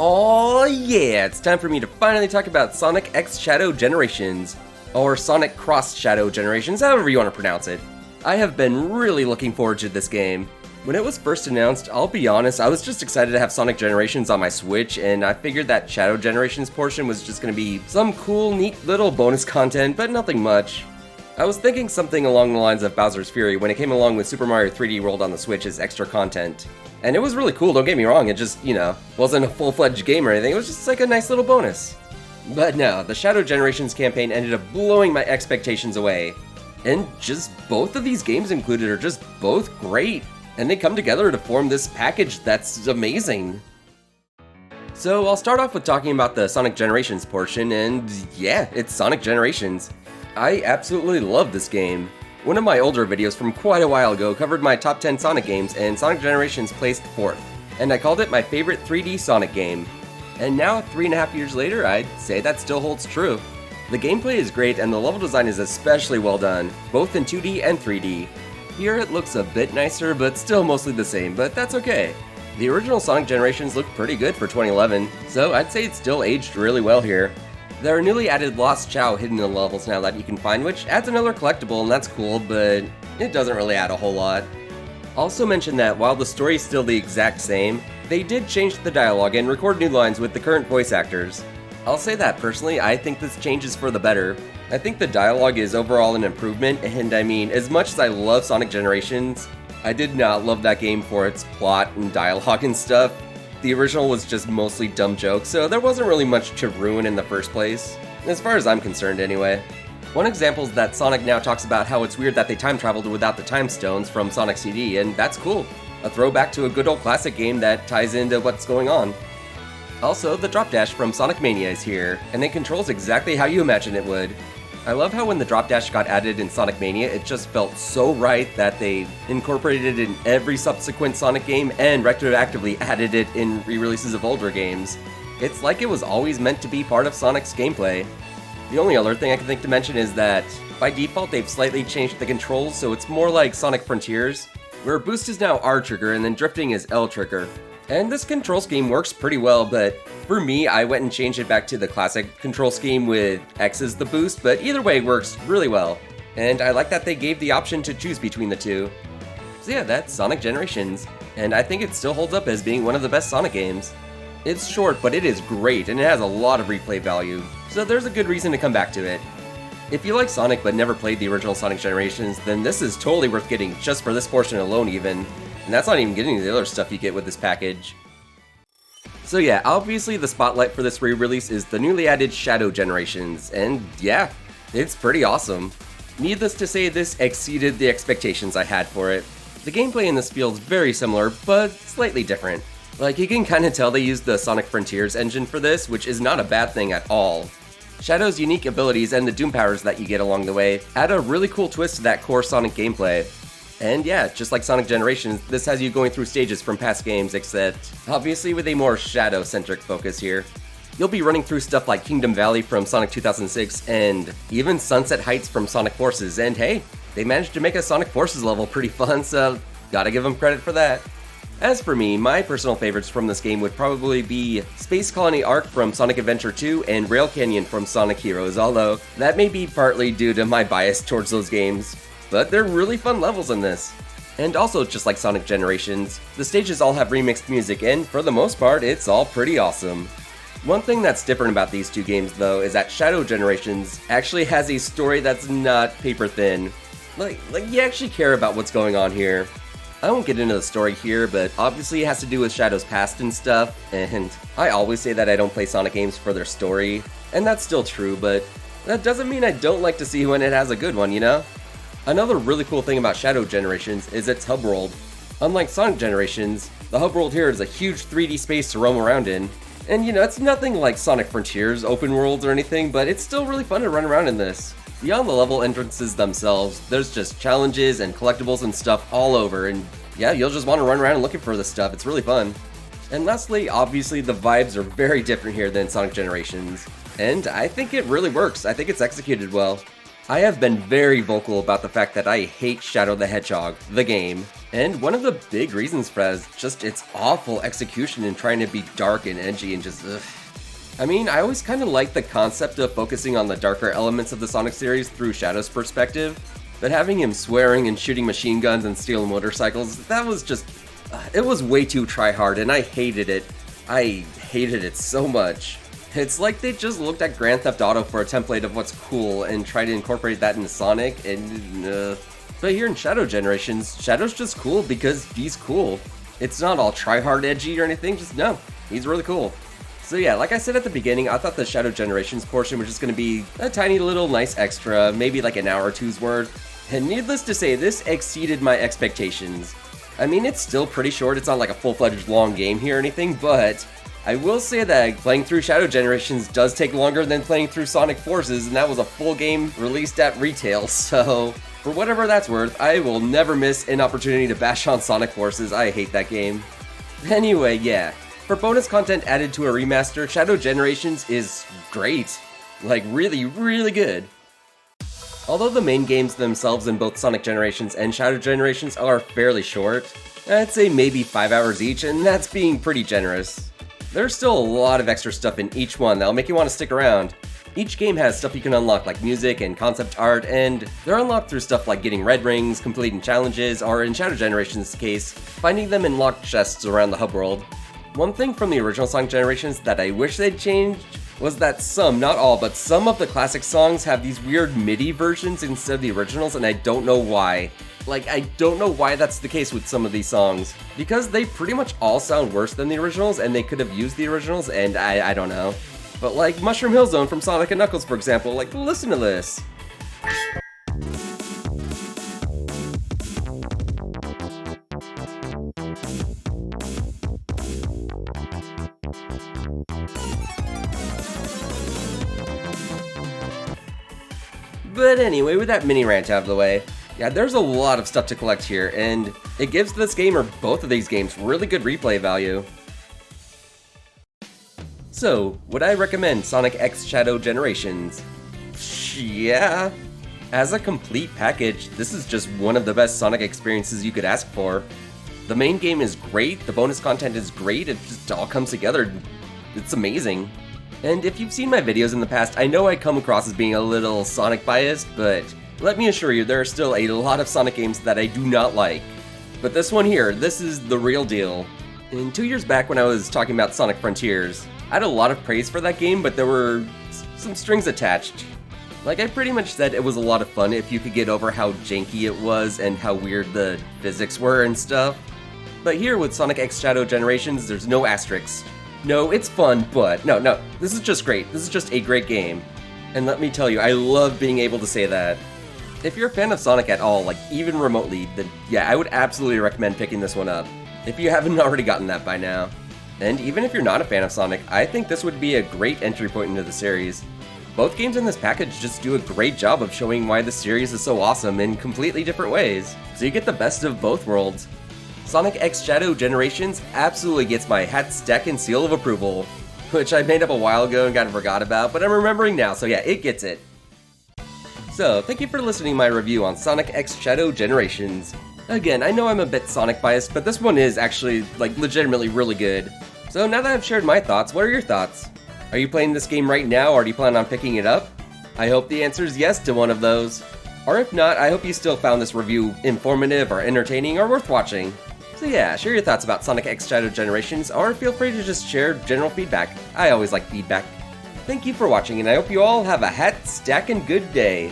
Oh yeah, it's time for me to finally talk about Sonic X Shadow Generations, or Sonic Cross Shadow Generations, however you want to pronounce it. I have been really looking forward to this game. When it was first announced, I'll be honest, I was just excited to have Sonic Generations on my Switch, and I figured that Shadow Generations portion was just going to be some cool, neat little bonus content, but nothing much. I was thinking something along the lines of Bowser's Fury when it came along with Super Mario 3D World on the Switch as extra content. And it was really cool, don't get me wrong, it just, wasn't a full-fledged game or anything, it was just like a nice little bonus. But no, the Shadow Generations campaign ended up blowing my expectations away. And just both of these games included are just both great, and they come together to form this package that's amazing. So I'll start off with talking about the Sonic Generations portion, and yeah, it's Sonic Generations. I absolutely love this game. One of my older videos from quite a while ago covered my top 10 Sonic games, and Sonic Generations placed 4th, and I called it my favorite 3D Sonic game. And now, 3.5 years later, I'd say that still holds true. The gameplay is great, and the level design is especially well done, both in 2D and 3D. Here it looks a bit nicer, but still mostly the same, but that's okay. The original Sonic Generations looked pretty good for 2011, so I'd say it's still aged really well here. There are newly added Lost Chow hidden in the levels now that you can find, which adds another collectible, and that's cool, but it doesn't really add a whole lot. Also mention that while the story is still the exact same, they did change the dialogue and record new lines with the current voice actors. I'll say that personally, I think this change is for the better. I think the dialogue is overall an improvement, and I mean, as much as I love Sonic Generations, I did not love that game for its plot and dialogue and stuff. The original was just mostly dumb jokes, so there wasn't really much to ruin in the first place, as far as I'm concerned anyway. One example is that Sonic now talks about how it's weird that they time traveled without the time stones from Sonic CD, and that's cool. A throwback to a good old classic game that ties into what's going on. Also, the drop dash from Sonic Mania is here, and it controls exactly how you imagine it would. I love how when the drop dash got added in Sonic Mania, it just felt so right that they incorporated it in every subsequent Sonic game and retroactively added it in re-releases of older games. It's like it was always meant to be part of Sonic's gameplay. The only other thing I can think to mention is that, by default, they've slightly changed the controls so it's more like Sonic Frontiers, where boost is now R trigger and then drifting is L trigger. And this control scheme works pretty well, but for me, I went and changed it back to the classic control scheme with X as the boost, but either way works really well. And I like that they gave the option to choose between the two. So yeah, that's Sonic Generations, and I think it still holds up as being one of the best Sonic games. It's short, but it is great, and it has a lot of replay value, so there's a good reason to come back to it. If you like Sonic but never played the original Sonic Generations, then this is totally worth getting just for this portion alone even. And that's not even getting to the other stuff you get with this package. So yeah, obviously the spotlight for this re-release is the newly added Shadow Generations, and yeah, it's pretty awesome. Needless to say, this exceeded the expectations I had for it. The gameplay in this feels very similar, but slightly different. Like, you can kinda tell they used the Sonic Frontiers engine for this, which is not a bad thing at all. Shadow's unique abilities and the Doom powers that you get along the way add a really cool twist to that core Sonic gameplay. And yeah, just like Sonic Generations, this has you going through stages from past games, except obviously with a more Shadow-centric focus here. You'll be running through stuff like Kingdom Valley from Sonic 2006, and even Sunset Heights from Sonic Forces, and hey, they managed to make a Sonic Forces level pretty fun, so gotta give them credit for that. As for me, my personal favorites from this game would probably be Space Colony Arc from Sonic Adventure 2 and Rail Canyon from Sonic Heroes, although that may be partly due to my bias towards those games. But they're really fun levels in this. And also, just like Sonic Generations, the stages all have remixed music, and for the most part, it's all pretty awesome. One thing that's different about these two games, though, is that Shadow Generations actually has a story that's not paper thin. Like you actually care about what's going on here. I won't get into the story here, but obviously it has to do with Shadow's past and stuff, and I always say that I don't play Sonic games for their story, and that's still true, but that doesn't mean I don't like to see when it has a good one, you know? Another really cool thing about Shadow Generations is its hub world. Unlike Sonic Generations, the hub world here is a huge 3D space to roam around in. And it's nothing like Sonic Frontiers open worlds or anything, but it's still really fun to run around in this. Beyond the level entrances themselves, there's just challenges and collectibles and stuff all over, and yeah, you'll just want to run around looking for this stuff, it's really fun. And lastly, obviously the vibes are very different here than Sonic Generations, and I think it really works, I think it's executed well. I have been very vocal about the fact that I hate Shadow the Hedgehog, the game, and one of the big reasons for that is just its awful execution in trying to be dark and edgy and just ugh. I mean, I always kind of liked the concept of focusing on the darker elements of the Sonic series through Shadow's perspective, but having him swearing and shooting machine guns and stealing motorcycles, that was just, it was way too try-hard and I hated it. I hated it so much. It's like they just looked at Grand Theft Auto for a template of what's cool and tried to incorporate that into Sonic, and But here in Shadow Generations, Shadow's just cool because he's cool. It's not all try-hard edgy or anything, just no, he's really cool. So yeah, like I said at the beginning, I thought the Shadow Generations portion was just going to be a tiny little nice extra, maybe like an hour or two's worth, and needless to say, this exceeded my expectations. I mean, it's still pretty short, it's not like a full-fledged long game here or anything, but I will say that playing through Shadow Generations does take longer than playing through Sonic Forces, and that was a full game released at retail, so for whatever that's worth, I will never miss an opportunity to bash on Sonic Forces. I hate that game. Anyway, yeah, for bonus content added to a remaster, Shadow Generations is great. Like, really, really good. Although the main games themselves in both Sonic Generations and Shadow Generations are fairly short, I'd say maybe 5 hours each, and that's being pretty generous. There's still a lot of extra stuff in each one that'll make you want to stick around. Each game has stuff you can unlock like music and concept art, and they're unlocked through stuff like getting red rings, completing challenges, or in Shadow Generations' case, finding them in locked chests around the hub world. One thing from the original Sonic Generations that I wish they'd changed was that some, not all, but some of the classic songs have these weird MIDI versions instead of the originals, and I don't know why. Like, I don't know why that's the case with some of these songs, because they pretty much all sound worse than the originals, and they could have used the originals, and I don't know. But like Mushroom Hill Zone from Sonic & Knuckles, for example, like, listen to this. But anyway, with that mini rant out of the way, yeah, there's a lot of stuff to collect here, and it gives this game, or both of these games, really good replay value. So, would I recommend Sonic X Shadow Generations? Yeah. As a complete package, this is just one of the best Sonic experiences you could ask for. The main game is great, the bonus content is great, it just all comes together. It's amazing. And if you've seen my videos in the past, I know I come across as being a little Sonic biased, but let me assure you, there are still a lot of Sonic games that I do not like. But this one here, this is the real deal. And 2 years back when I was talking about Sonic Frontiers, I had a lot of praise for that game, but there were some strings attached. Like, I pretty much said it was a lot of fun if you could get over how janky it was and how weird the physics were and stuff. But here with Sonic X Shadow Generations, there's no asterisks. No, it's fun, but no, this is just great. This is just a great game. And let me tell you, I love being able to say that. If you're a fan of Sonic at all, like even remotely, then yeah, I would absolutely recommend picking this one up, if you haven't already gotten that by now. And even if you're not a fan of Sonic, I think this would be a great entry point into the series. Both games in this package just do a great job of showing why the series is so awesome in completely different ways, so you get the best of both worlds. Sonic X Shadow Generations absolutely gets my hat, stack, and seal of approval, which I made up a while ago and kind of forgot about, but I'm remembering now, so yeah, it gets it. So, thank you for listening to my review on Sonic X Shadow Generations. Again, I know I'm a bit Sonic biased, but this one is actually, like, legitimately really good. So now that I've shared my thoughts, what are your thoughts? Are you playing this game right now, or do you plan on picking it up? I hope the answer is yes to one of those. Or if not, I hope you still found this review informative or entertaining or worth watching. So yeah, share your thoughts about Sonic X Shadow Generations, or feel free to just share general feedback. I always like feedback. Thank you for watching, and I hope you all have a hat, stack, and good day.